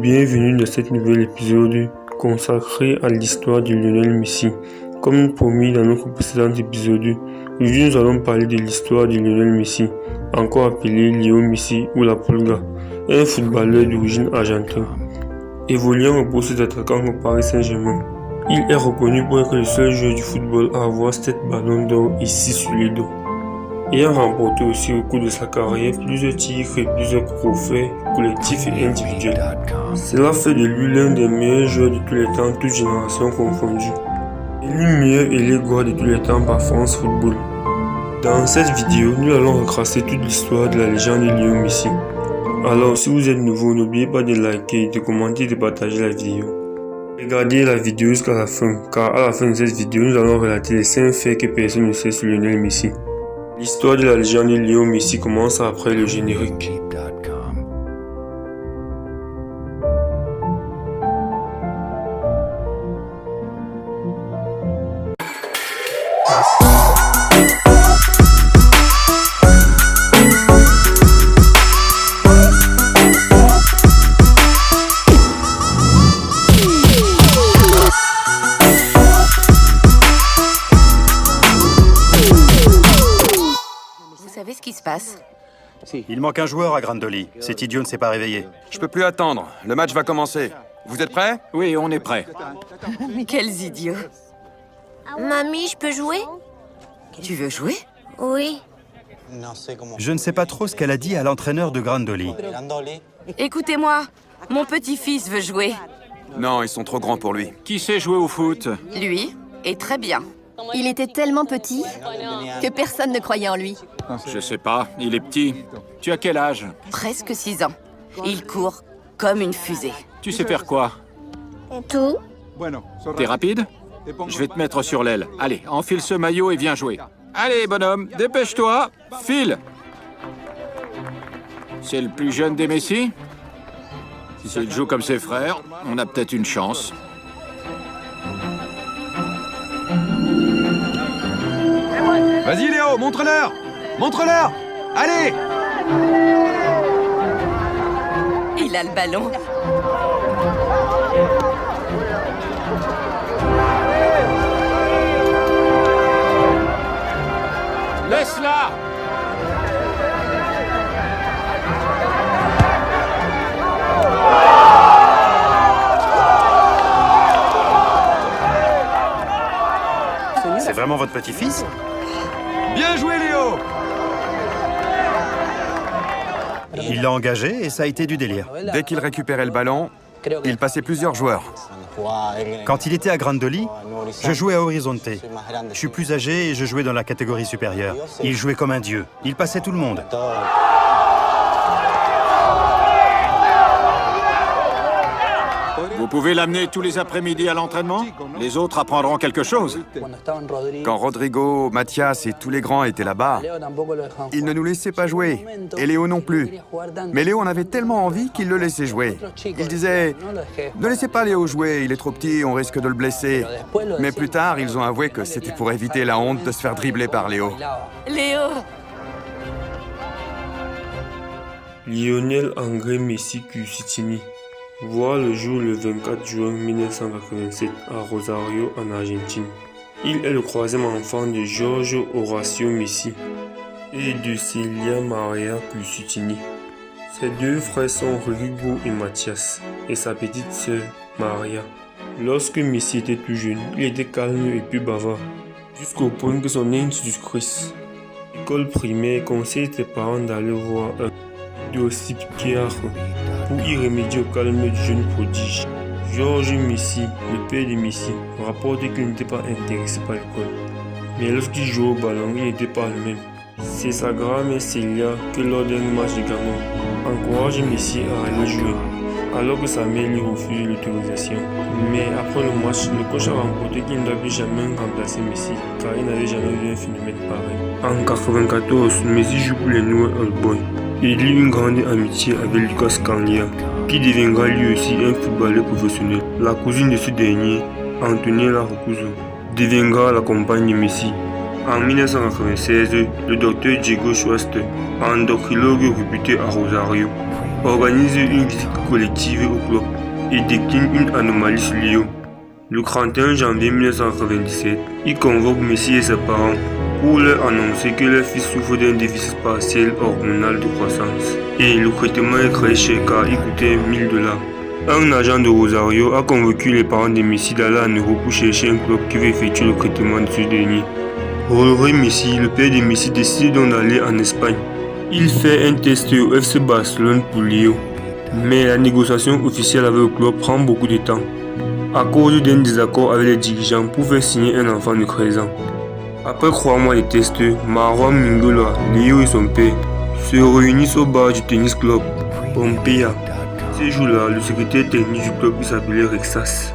bienvenue dans cet nouvel épisode consacré à l'histoire de Lionel Messi. Comme promis dans notre précédent épisode, aujourd'hui nous allons parler de l'histoire de Lionel Messi, encore appelé Léo Messi ou la Pulga, un footballeur d'origine argentine. Évoluant au poste d'attaquant au Paris Saint-Germain, il est reconnu pour être le seul joueur du football à avoir 7 ballons d'or ici sur le dos. Ayant remporté aussi au cours de sa carrière plusieurs titres et plusieurs trophées collectifs et individuels. Cela fait de lui l'un des meilleurs joueurs de tous les temps, toutes générations confondues. Élu meilleur ailier droit de tous les temps par France Football. Dans cette vidéo, nous allons retracer toute l'histoire de la légende de Léo Messi. Alors si vous êtes nouveau, n'oubliez pas de liker, de commenter et de partager la vidéo. Regardez la vidéo jusqu'à la fin, car à la fin de cette vidéo, nous allons relater les 5 faits que personne ne sait sur Lionel Messi. L'histoire de la légende de Léo Messi commence après le générique. Vous savez ce qui se passe? Il manque un joueur à Grandoli. Cet idiot ne s'est pas réveillé. Je peux plus attendre. Le match va commencer. Vous êtes prêts? Oui, on est prêts. Quels idiots! Mamie, je peux jouer? Tu veux jouer? Oui. Je ne sais pas trop ce qu'elle a dit à l'entraîneur de Grandoli. Écoutez-moi, mon petit-fils veut jouer. Non, ils sont trop grands pour lui. Qui sait jouer au foot? Lui, est très bien. Il était tellement petit que personne ne croyait en lui. Je sais pas, il est petit. Tu as quel âge? Presque 6 ans. Il court comme une fusée. Tu sais faire quoi? Tout? T'es rapide? Je vais te mettre sur l'aile. Allez, enfile ce maillot et viens jouer. Allez, bonhomme, dépêche-toi. File! C'est le plus jeune des Messi? S'il joue comme ses frères, on a peut-être une chance. Vas-y Léo, montre-leur! Montre-leur! Allez! Il a le ballon. Laisse-la! C'est vraiment votre petit-fils? Bien joué Léo! Il l'a engagé et ça a été du délire. Dès qu'il récupérait le ballon, il passait plusieurs joueurs. Quand il était à Grandoli, je jouais à Horizonte. Je suis plus âgé et je jouais dans la catégorie supérieure. Il jouait comme un dieu. Il passait tout le monde. Vous pouvez l'amener tous les après-midi à l'entraînement? Les autres apprendront quelque chose. Quand Rodrigo, Mathias et tous les grands étaient là-bas, ils ne nous laissaient pas jouer. Et Léo non plus. Mais Léo en avait tellement envie qu'il le laissait jouer. Il disait « Ne laissez pas Léo jouer, il est trop petit, on risque de le blesser. » Mais plus tard, ils ont avoué que c'était pour éviter la honte de se faire dribbler par Léo. Léo! Lionel André Messi Cusitini voit le jour le 24 juin 1987 à Rosario en Argentine. Il est le troisième enfant de Jorge Horacio Messi et de Celia Maria Cusitini. Ses deux frères sont Rodrigo et Mathias et sa petite sœur Maria. Lorsque Messi était tout jeune, il était calme et peu bavard, jusqu'au point que son institutrice, l'école primaire, conseille ses parents d'aller voir un psychiatre pour y remédier au calme du jeune prodige. Georges Messi, le père de Messi, rapporte qu'il n'était pas intéressé par l'école. Mais lorsqu'il jouait au ballon, il n'était pas le même. C'est sa grand-mère Celia que lors d'un match de Gabon encourage Messi à aller jouer, alors que sa mère lui refuse l'autorisation. Mais après le match, le coach a remporté qu'il ne doit plus jamais remplacer Messi, car il n'avait jamais vu un phénomène pareil. En 1994, Messi joue pour les New Old Boys. Il lie une grande amitié avec Lucas Caglia, qui deviendra lui aussi un footballeur professionnel. La cousine de ce dernier, Antonella Roccuzzo, deviendra la compagne de Messi. En 1996, le docteur Diego Schwartz, endocrinologue réputé à Rosario, organise une visite collective au club et décline une anomalie sur Léo. Le 31 janvier 1997, il convoque Messi et ses parents pour leur annoncer que leur fils souffre d'un déficit partiel hormonal de croissance. Et le traitement est très cher car il coûtait $1000. Un agent de Rosario a convaincu les parents de Messi d'aller en Europe pour chercher un club qui va effectuer le traitement de ce dernier. Jorge Messi, le père de Messi, décide donc d'aller en Espagne. Il fait un test au FC Barcelone pour Léo. Mais la négociation officielle avec le club prend beaucoup de temps, à cause d'un désaccord avec les dirigeants pour faire signer un enfant de 13 ans. Après 3 mois de tests, Marwan Mingola, Léo et son père se réunissent au bar du tennis club Pompeia. Ce jour-là, le secrétaire technique du club qui s'appelait Rexas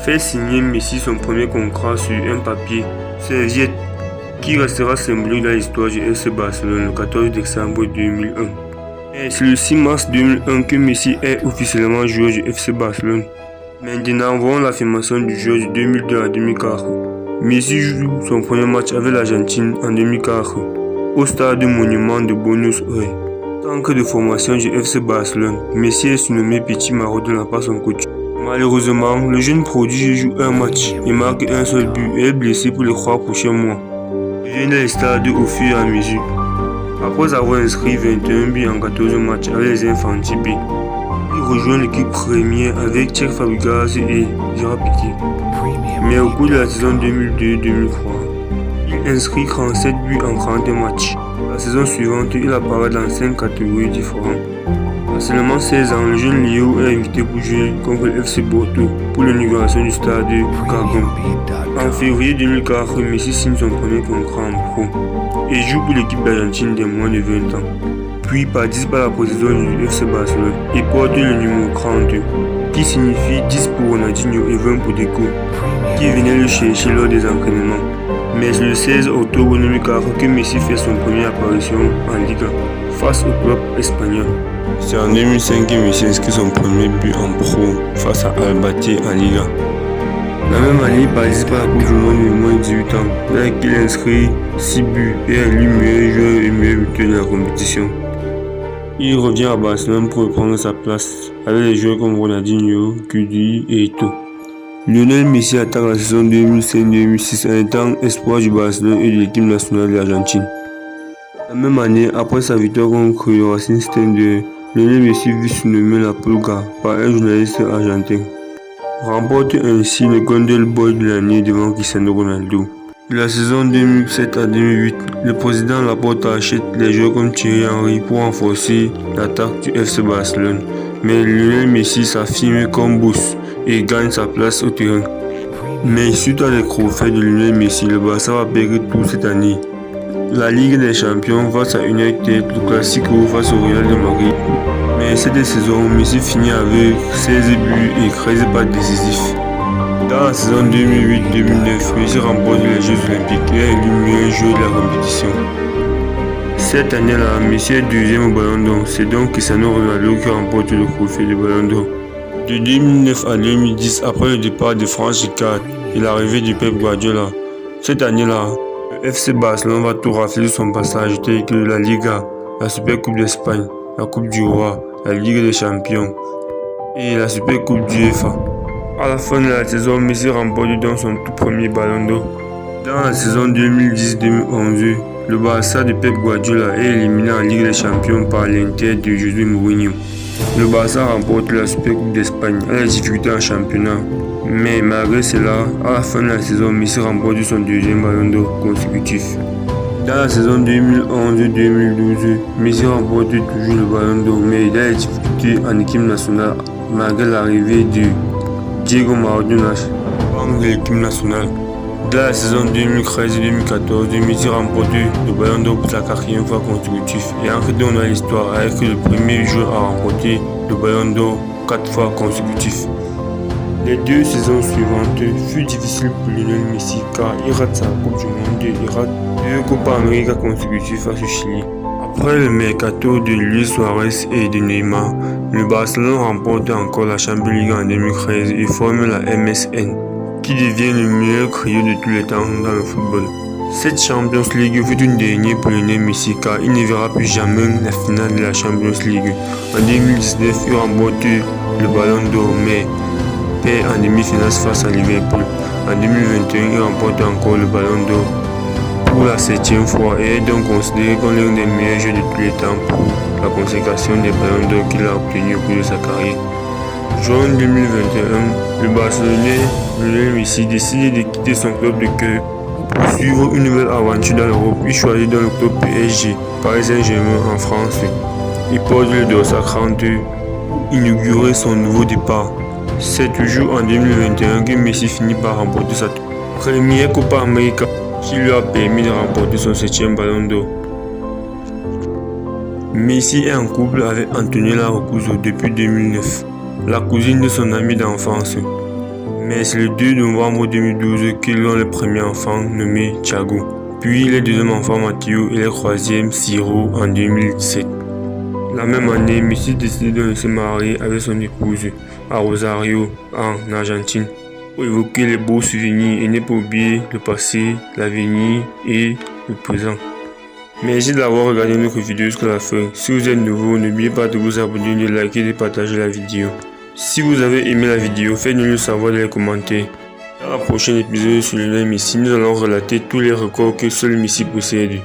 fait signer Messi son premier contrat sur un papier serviette qui restera symbolique dans l'histoire du FC Barcelone le 14 décembre 2001. Et c'est le 6 mars 2001 que Messi est officiellement joueur du FC Barcelone. Maintenant, voyons l'affirmation du joueur de 2002 à 2004. Messi joue son premier match avec l'Argentine en 2004 au stade Monument de Buenos Aires. En tant que de formation du FC Barcelone, Messi est surnommé Petit Maradona par son coach. Malheureusement, le jeune prodige joue un match et marque un seul but et est blessé pour les 3 prochains mois. Il vient dans les stades au fur et à mesure. Après avoir inscrit 21 buts en 14 matchs avec les Infantil B, il rejoint l'équipe première avec Cesc Fabregas et Gerard Piqué. Mais au cours de la saison 2002-2003, il inscrit 37 buts en 40 matchs. La saison suivante, il apparaît dans 5 catégories différentes. À seulement 16 ans, le jeune Léo est invité pour jouer contre le FC Porto pour l'inauguration du stade Gargan. En février 2004, Messi signe son premier contrat en pro et joue pour l'équipe d'Argentine des moins de 20 ans. Puis participe à la précision du FC Barcelone et porte le numéro 32, qui signifie 10 pour Ronaldinho et 20 pour Deco, qui venait le chercher lors des entraînements. Mais c'est le 16 octobre 2004 que Messi fait son première apparition en Liga face au club espagnol. C'est en 2005 que Messi inscrit son premier but en pro face à Albacete en Liga. La même année, il participe à la Coupe du Monde de moins de 18 ans, dans laquelle il inscrit 6 buts et est élu meilleur joueur et meilleur buteur de la compétition. Il revient à Barcelone pour reprendre sa place avec les joueurs comme Ronaldinho, Cudi et Eto'o. Lionel Messi attaque la saison 2005-2006 en étant espoir du Barcelone et de l'équipe nationale de l'Argentine. La même année, après sa victoire contre le Racing Santander, Lionel Messi fut surnommé la Pulga par un journaliste argentin. Remporte ainsi le Golden Boy de l'année devant Cristiano Ronaldo. De la saison 2007 à 2008, le président Laporta achète les joueurs comme Thierry Henry pour renforcer l'attaque du FC Barcelone. Mais Lionel Messi s'affirme comme boss et gagne sa place au terrain. Mais suite à les trophées de Lionel Messi, le Barça va perdre tout cette année. La Ligue des Champions face à United, le Classico face au Real de Madrid. Mais cette saison, Messi finit avec 16 buts et 13 passes décisifs. Dans la saison 2008-2009, Messi remporte les Jeux Olympiques et est élu meilleur joueur de la compétition. Cette année-là, Messi est deuxième au Ballon d'Or. C'est donc Cristiano Ronaldo qui remporte le trophée de Ballon d'Or. De 2009 à 2010, après le départ de France 4 et l'arrivée du Pep Guardiola, cette année-là, le FC Barcelone va tout rafler son passage tel que la Liga, la Super Coupe d'Espagne, la Coupe du Roi, la Ligue des Champions et la Super Coupe d'UEFA. À la fin de la saison, Messi remporte donc son tout premier Ballon d'Or. Dans la saison 2010-2011, le Barça de Pep Guardiola est éliminé en Ligue des Champions par l'Inter de José Mourinho. Le Barça remporte la Super Coupe d'Espagne à la difficulté en championnat. Mais malgré cela, à la fin de la saison, Messi remporte son deuxième Ballon d'Or consécutif. Dans la saison 2011-2012, Messi remporte toujours le Ballon d'Or, mais il a des difficultés en équipe nationale malgré l'arrivée de Diego Maradona de l'équipe nationale. Dans la saison 2013-2014, Messi remporte le Ballon d'Or pour la 4e fois consécutive et entre dans l'histoire avec le premier joueur à remporter le Ballon d'Or 4 fois consécutif. Les 2 saisons suivantes furent difficiles pour Lionel Messi car il rate sa Coupe du Monde et il rate 2 Copa América consécutives face au Chili. Après le mercato de Luis Suarez et de Neymar, le Barcelone remporte encore la Champions League en 2013 et forme la MSN, qui devient le meilleur trio de tous les temps dans le football. Cette Champions League fut une dernière pour Lionel Messi car il ne verra plus jamais la finale de la Champions League. En 2019, il remporte le Ballon d'Or mais perd en demi-finale face à Liverpool. En 2021, il remporte encore le Ballon d'Or pour la 7e fois et est donc considéré comme l'un des meilleurs joueurs de tous les temps pour la consécration des Ballons d'Or qu'il a obtenu au cours de sa carrière. Juin 2021, le Barcelonais Lionel Messi décide de quitter son club de cœur pour poursuivre une nouvelle aventure dans l'Europe. Il choisit dans le club PSG, Paris Saint-Germain en France. Il porte le dossard 32, inaugurer son nouveau départ. C'est toujours en 2021 que Messi finit par remporter sa première Copa América qui lui a permis de remporter son 7e Ballon d'Or. Messi est en couple avec Antonella Roccuzzo depuis 2009, la cousine de son ami d'enfance. Mais c'est le 2 novembre 2012 qu'ils ont le premier enfant nommé Thiago, puis les deuxième enfants Matteo et le troisième Ciro en 2017. La même année, Messi décide de se marier avec son épouse à Rosario en Argentine pour évoquer les beaux souvenirs et ne pas oublier le passé, l'avenir et le présent. Merci d'avoir regardé notre vidéo jusqu'à la fin. Si vous êtes nouveau, n'oubliez pas de vous abonner, de liker et de partager la vidéo. Si vous avez aimé la vidéo, faites-nous le savoir dans les commentaires. Dans la prochaine épisode sur Lionel Messi, nous allons relater tous les records que seul Messi possède.